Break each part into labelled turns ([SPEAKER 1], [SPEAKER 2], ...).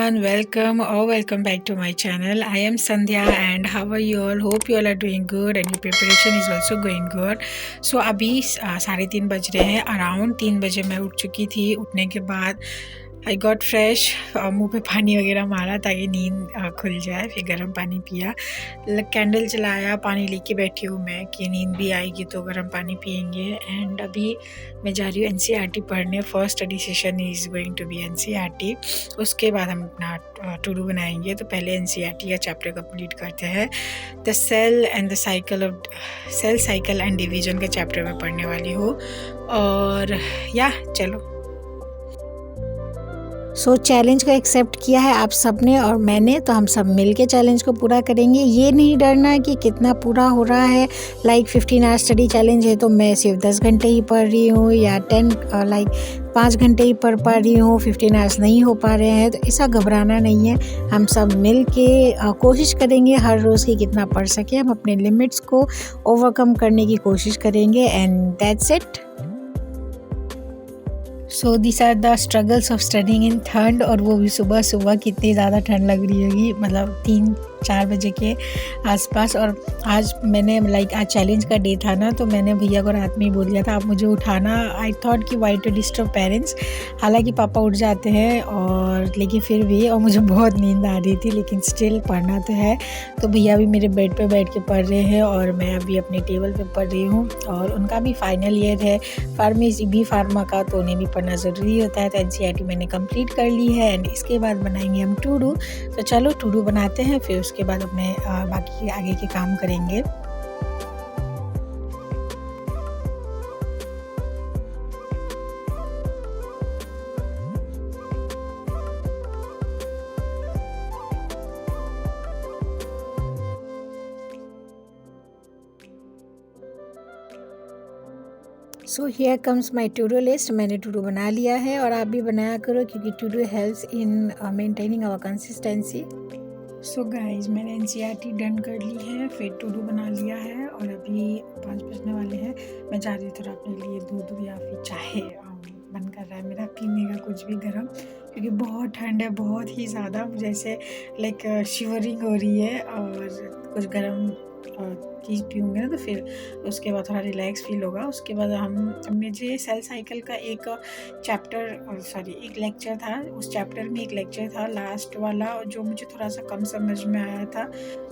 [SPEAKER 1] everyone, welcome or welcome back to my channel. I am Sandhya and how are you all? Hope you all are doing good and your preparation is also going good. So अभी 3:30 बज रहे हैं, around 3 बजे मैं उठ चुकी थी। उठने के बाद आई गॉट फ्रेश, मुंह पे पानी वगैरह मारा ताकि नींद खुल जाए, फिर गर्म पानी पिया, कैंडल जलाया, पानी लेके बैठी हूँ मैं कि नींद भी आएगी तो गर्म पानी पियेंगे। एंड अभी मैं जा रही हूँ एनसीईआरटी पढ़ने। First study session is going to be NCERT. उसके बाद हम अपना टू डू बनाएंगे। तो पहले एनसीईआरटी का चैप्टर कंप्लीट करते हैं। The cell and the cycle of cell cycle and division का चैप्टर मैं पढ़ने वाली हूँ। और या चलो, चैलेंज को एक्सेप्ट किया है आप सबने और मैंने, तो हम सब मिलके चैलेंज को पूरा करेंगे। ये नहीं डरना कि कितना पूरा हो रहा है। 15 आवर स्टडी चैलेंज है तो मैं सिर्फ 10 घंटे ही पढ़ रही हूँ या 5 घंटे ही पढ़ पा रही हूँ, 15 आवर्स नहीं हो पा रहे हैं। तो ऐसा घबराना नहीं है। हम सब मिल के कोशिश करेंगे हर रोज़ की कितना पढ़ सके। हम अपने लिमिट्स को ओवरकम करने की कोशिश करेंगे and that's it. So this are the struggles of studying in ठंड, और वो भी सुबह सुबह। कितनी ज़्यादा ठंड लग रही होगी, मतलब 3-4 बजे के आसपास। और आज मैंने आज चैलेंज का डे था ना, तो मैंने भैया को रात में ही बोल दिया था आप मुझे उठाना। आई थॉट कि वाई टू डिस्टर्ब पेरेंट्स। हालांकि पापा उठ जाते हैं और लेकिन फिर भी, और मुझे बहुत नींद आ रही थी लेकिन स्टिल पढ़ना तो है। तो भैया भी मेरे बेड पे बैठ के पढ़ रहे हैं और मैं अभी अपने टेबल पे पढ़ रही हूँ। और उनका भी फाइनल ईयर है फार्मा का, तो उन्हें भी पढ़ना ज़रूरी होता है। तो एनसीईआरटी मैंने कंप्लीट कर ली है एंड इसके बाद बनाएंगे हम टू डू। तो चलो टू डू बनाते हैं, फिर उसके बाद अपने बाकी आगे के काम करेंगे। So here comes my to do list. मैंने टू डू बना लिया है और आप भी बनाया करो क्योंकि to do helps in maintaining our consistency. So guys, मैंने एनसीईआरटी डन कर ली है, फिर टू डू बना लिया है और अभी 5 बजने वाले हैं। मैं जा रही हूँ थोड़ा अपने लिए दूध या फिर चाय, मन कर रहा है मेरा पीने का कुछ भी गर्म, क्योंकि बहुत ठंड है, बहुत ही ज़्यादा। मुझे ऐसे शिवरिंग हो रही है और कुछ गर्म चीज़ पीऊँगी ना तो फिर उसके बाद थोड़ा रिलैक्स फील होगा। उसके बाद मुझे सेल साइकिल का एक एक लेक्चर था। उस चैप्टर में एक लेक्चर था लास्ट वाला जो मुझे थोड़ा सा कम समझ में आया था,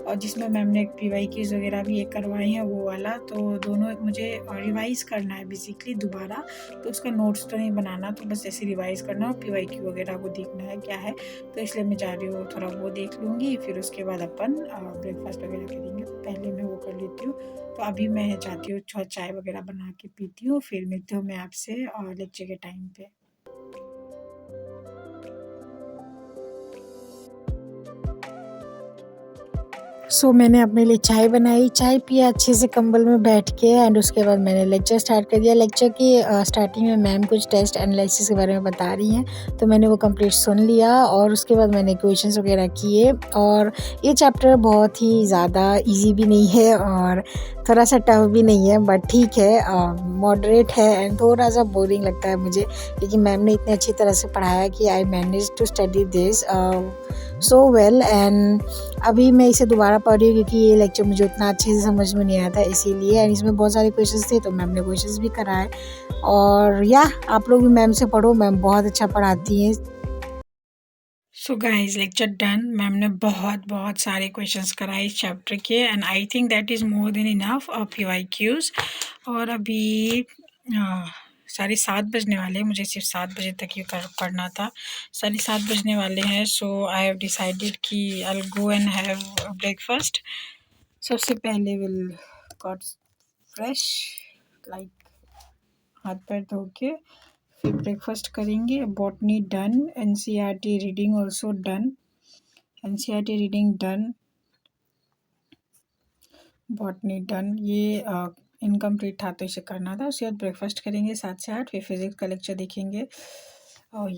[SPEAKER 1] और जिसमें मैम ने PYQs वगैरह भी एक करवाई हैं, वो वाला। तो दोनों मुझे रिवाइज़ करना है बेसिकली दोबारा। तो उसका नोट्स तो नहीं बनाना, तो बस ऐसे रिवाइज़ करना और PYQ वगैरह को देखना है क्या है। तो इसलिए मैं जा रही हूँ, थोड़ा वो देख लूँगी, फिर उसके बाद अपन ब्रेकफास्ट वगैरह करेंगे। पहले मैं वो कर लेती हूँ। तो अभी मैं चाहती हूँ थोड़ा चाय वगैरह बना के पीती हूँ, फिर मिलती हूँ मैं आपसे लेक्चर के टाइम पे। मैंने अपने लिए चाय बनाई, चाय पिया अच्छे से कंबल में बैठ के एंड उसके बाद मैंने लेक्चर स्टार्ट कर दिया। लेक्चर की स्टार्टिंग में मैम कुछ टेस्ट एनालिसिस के बारे में बता रही हैं, तो मैंने वो कंप्लीट सुन लिया और उसके बाद मैंने क्वेश्चंस वगैरह किए। और ये चैप्टर बहुत ही ज़्यादा इजी भी नहीं है और थोड़ा सा टफ भी नहीं है, बट ठीक है, मॉडरेट है एंड थोड़ा सा बोरिंग लगता है मुझे, लेकिन मैम ने इतनी अच्छी तरह से पढ़ाया कि I manage to study this so well. And अभी मैं इसे दोबारा पढ़ रही हूँ क्योंकि ये लेक्चर मुझे उतना अच्छे से समझ में नहीं आया था, इसीलिए। एंड इसमें बहुत सारे क्वेश्चंस थे तो मैम ने क्वेश्चंस भी कराए। और आप लोग भी मैम से पढ़ो, मैम बहुत अच्छा पढ़ाती हैं। So guys, lecture done. Ma'am ने बहुत सारे क्वेश्चंस कराए इस चैप्टर के and I think that is more than enough of PYQs। और अभी 7:30 बजने वाले हैं, मुझे सिर्फ 7 बजे तक ये पढ़ना था। 7:30 बजने वाले हैं। सो आई हैव डिसाइडेड कि I will go and have breakfast. सबसे पहले विल गॉट फ्रेश, हाथ पैर धो के फिर ब्रेकफास्ट करेंगे। Botany done, NCERT reading also done, NCERT reading done, botany done. ये इनकम्प्लीट था तो इसे करना था। उसके बाद ब्रेकफास्ट करेंगे 7 से 8, फिर फिजिक्स का लेक्चर देखेंगे। और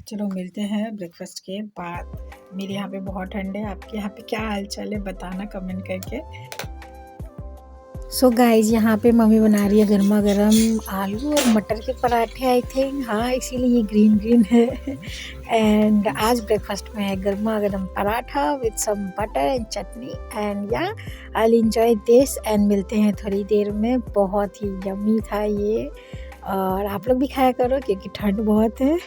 [SPEAKER 1] चलो मिलते हैं ब्रेकफास्ट के बाद। मेरे यहाँ पे बहुत ठंड है, आपके यहाँ पे क्या हाल चाल है बताना कमेंट करके। सो गाइस यहाँ पे मम्मी बना रही है गर्मा गर्म आलू और मटर के पराठे आई थिंक, हाँ इसीलिए ये ग्रीन ग्रीन है। एंड आज ब्रेकफास्ट में है गर्मा गर्म paratha with some butter and chutney. And yeah I enjoy this and मिलते हैं थोड़ी देर में। बहुत ही यम्मी था ये, और आप लोग भी खाया करो क्योंकि ठंड बहुत है।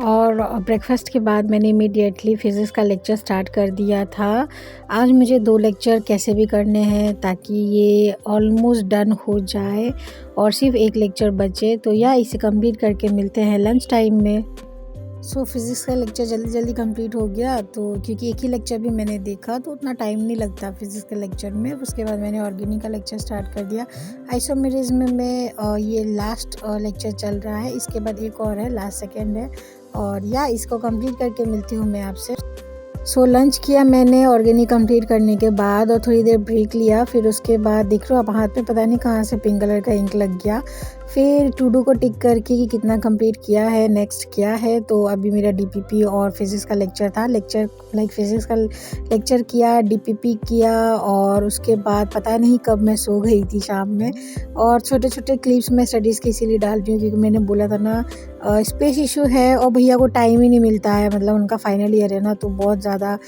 [SPEAKER 1] और ब्रेकफास्ट के बाद मैंने इमीडिएटली फिज़िक्स का लेक्चर स्टार्ट कर दिया था। आज मुझे 2 लेक्चर कैसे भी करने हैं ताकि ये ऑलमोस्ट डन हो जाए और सिर्फ 1 लेक्चर बचे, तो या इसे कंप्लीट करके मिलते हैं लंच टाइम में। सो फिज़िक्स का लेक्चर जल्दी जल्दी कंप्लीट हो गया, तो क्योंकि एक ही लेक्चर भी मैंने देखा तो उतना टाइम नहीं लगता फिज़िक्स के लेक्चर में। उसके बाद मैंने ऑर्गेनिक का लेक्चर स्टार्ट कर दिया। आइसोमेरिज्म में ये लास्ट लेक्चर चल रहा है, इसके बाद एक और है, लास्ट सेकेंड है। और या इसको कंप्लीट करके मिलती हूँ मैं आपसे। सो लंच किया मैंने ऑर्गेनिक कंप्लीट करने के बाद और थोड़ी देर ब्रेक लिया। फिर उसके बाद देख रहे हो आप हाथ में पता नहीं कहाँ से पिंक कलर का इंक लग गया। फिर टू डू को टिक करके कि कितना कंप्लीट किया है, नेक्स्ट क्या है। तो अभी मेरा डीपीपी और फिज़िक्स का लेक्चर था। फिज़िक्स का लेक्चर किया, डीपीपी किया, और उसके बाद पता नहीं कब मैं सो गई थी शाम में। और छोटे छोटे क्लिप्स मैं स्टडीज़ के इसीलिए डाल रही हूँ क्योंकि मैंने बोला था ना स्पेस इशू है और भैया को टाइम ही नहीं मिलता है, मतलब उनका फाइनल ईयर है ना, तो बहुत ज़्यादा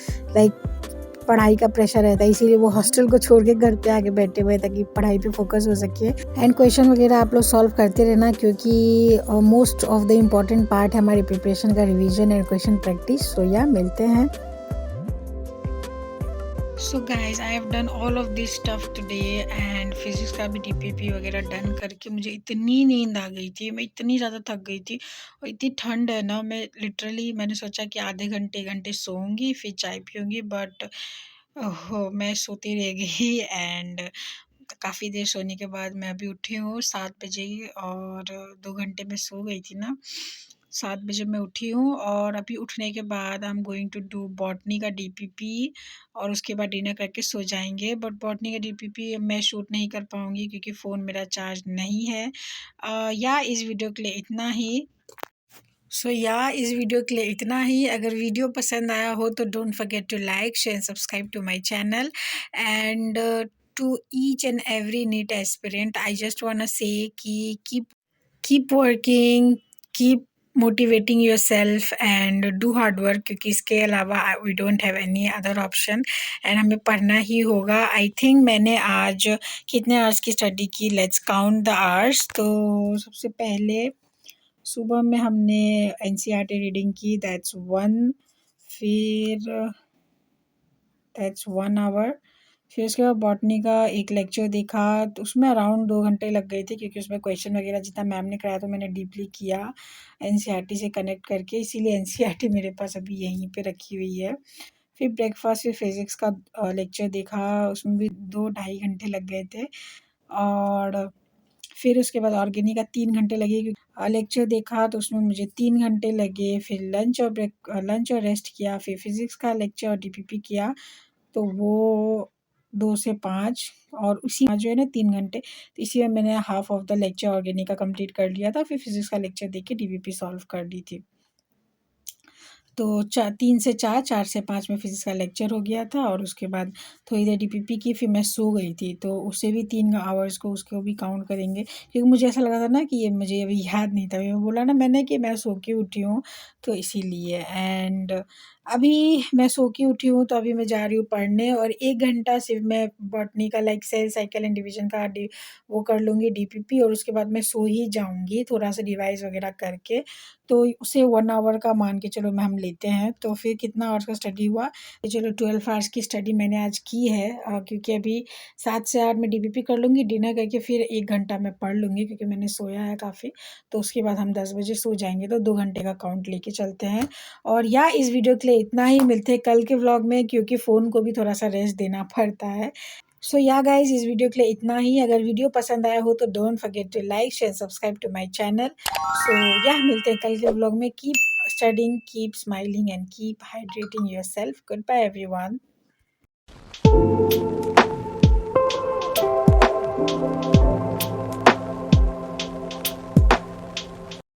[SPEAKER 1] पढ़ाई का प्रेशर रहता है, इसीलिए वो हॉस्टल को छोड़ के घर पे आके बैठे हुए ताकि पढ़ाई पे फोकस हो सके। एंड क्वेश्चन वगैरह आप लोग सॉल्व करते रहना क्योंकि most of the important part है हमारी प्रिपरेशन का, रिवीजन एंड क्वेश्चन प्रैक्टिस। तो या मिलते हैं। So guys I have done all of this stuff today and physics का भी डीपीपी वगैरह डन करके मुझे इतनी नींद आ गई थी, मैं इतनी ज़्यादा थक गई थी और इतनी ठंड है ना, मैं लिटरली मैंने सोचा कि आधे घंटे 1 घंटे सोऊंगी फिर चाय पीऊँगी, बट ओहो मैं सोती रह गई। एंड काफ़ी देर सोने के बाद मैं अभी उठी हूँ 7 बजे ही, और 2 घंटे में सो गई थी ना। 7 बजे मैं उठी हूँ और अभी उठने के बाद I am going to do botany का डीपीपी और उसके बाद डिनर करके सो जाएंगे। बट बॉटनी का डीपीपी मैं शूट नहीं कर पाऊँगी क्योंकि फ़ोन मेरा चार्ज नहीं है। या इस वीडियो के लिए इतना ही। इस वीडियो के लिए इतना ही। अगर वीडियो पसंद आया हो तो don't forget to like share subscribe to my channel. And to each and every NEET aspirant I just want say कि keep working, keep motivating yourself and do hard work, क्योंकि इसके अलावा we don't have any other option and हमें पढ़ना ही होगा। I think मैंने आज कितने आवर्स की स्टडी की, लेट्स काउंट द आवर्स। तो सबसे पहले सुबह में हमने एनसीईआरटी रीडिंग की, दैट्स 1 आवर। फिर उसके बाद बॉटनी का एक लेक्चर देखा, तो उसमें अराउंड 2 घंटे लग गए थे क्योंकि उसमें क्वेश्चन वगैरह जितना मैम ने कराया तो मैंने डीपली किया एनसीईआरटी से कनेक्ट करके, इसीलिए एनसीईआरटी मेरे पास अभी यहीं पे रखी हुई है। फिर ब्रेकफास्ट, फिर फिज़िक्स का लेक्चर देखा, उसमें भी 2 ढाई घंटे लग गए थे। और फिर उसके बाद ऑर्गेनिक का 3 घंटे लगे क्योंकि लेक्चर देखा तो उसमें मुझे 3 घंटे लगे। फिर लंच और रेस्ट किया, फिर फिज़िक्स का लेक्चर और डीपीपी किया, तो वो 2 से 5 और उसी जो है ना 3 घंटे, तो इसी में मैंने half of the lecture organic का कंप्लीट कर लिया था। फिर फिज़िक्स का लेक्चर देख के डीपीपी सॉल्व कर ली थी। तो 3 से 4, 4 से 5 में फिज़िक्स का लेक्चर हो गया था और उसके बाद थोड़ी देर डीपीपी की, फिर मैं सो गई थी, तो उससे भी 3 आवर्स को उसको भी काउंट करेंगे क्योंकि मुझे ऐसा लगा था ना कि ये मुझे अभी याद नहीं था। मैं बोला ना मैंने कि मैं सो के उठी हूँ, तो इसीलिए। एंड अभी मैं सो के उठी हूँ तो अभी मैं जा रही हूँ पढ़ने, और 1 घंटा सिर्फ मैं बॉटनी का सेल साइकिल एंड डिवीजन का वो कर लूँगी डीपीपी, और उसके बाद मैं सो ही जाऊँगी थोड़ा सा रिवाइज़ वगैरह करके। तो उसे 1 आवर का मान के चलो हम लेते हैं, तो फिर कितना आवर्स का स्टडी हुआ, तो चलो 12 आवर्स की स्टडी मैंने आज की है। क्योंकि अभी 7 से 8 में डीपीपी कर लूँगी, डिनर करके फिर 1 घंटा मैं पढ़ लूँगी क्योंकि मैंने सोया है काफ़ी। तो उसके बाद हम 10 बजे सो जाएंगे, तो 2 घंटे का काउंट लेके चलते हैं। और या इस वीडियो के लिए इतना ही, मिलते हैं कल के व्लॉग में क्योंकि फ़ोन को भी थोड़ा सा रेस्ट देना पड़ता है। या गाइज इस वीडियो के लिए इतना ही। अगर वीडियो पसंद आया हो तो don't forget to like share subscribe to my channel. या मिलते हैं कल के व्लॉग में। Keep studying, keep smiling and keep hydrating yourself. Good bye everyone.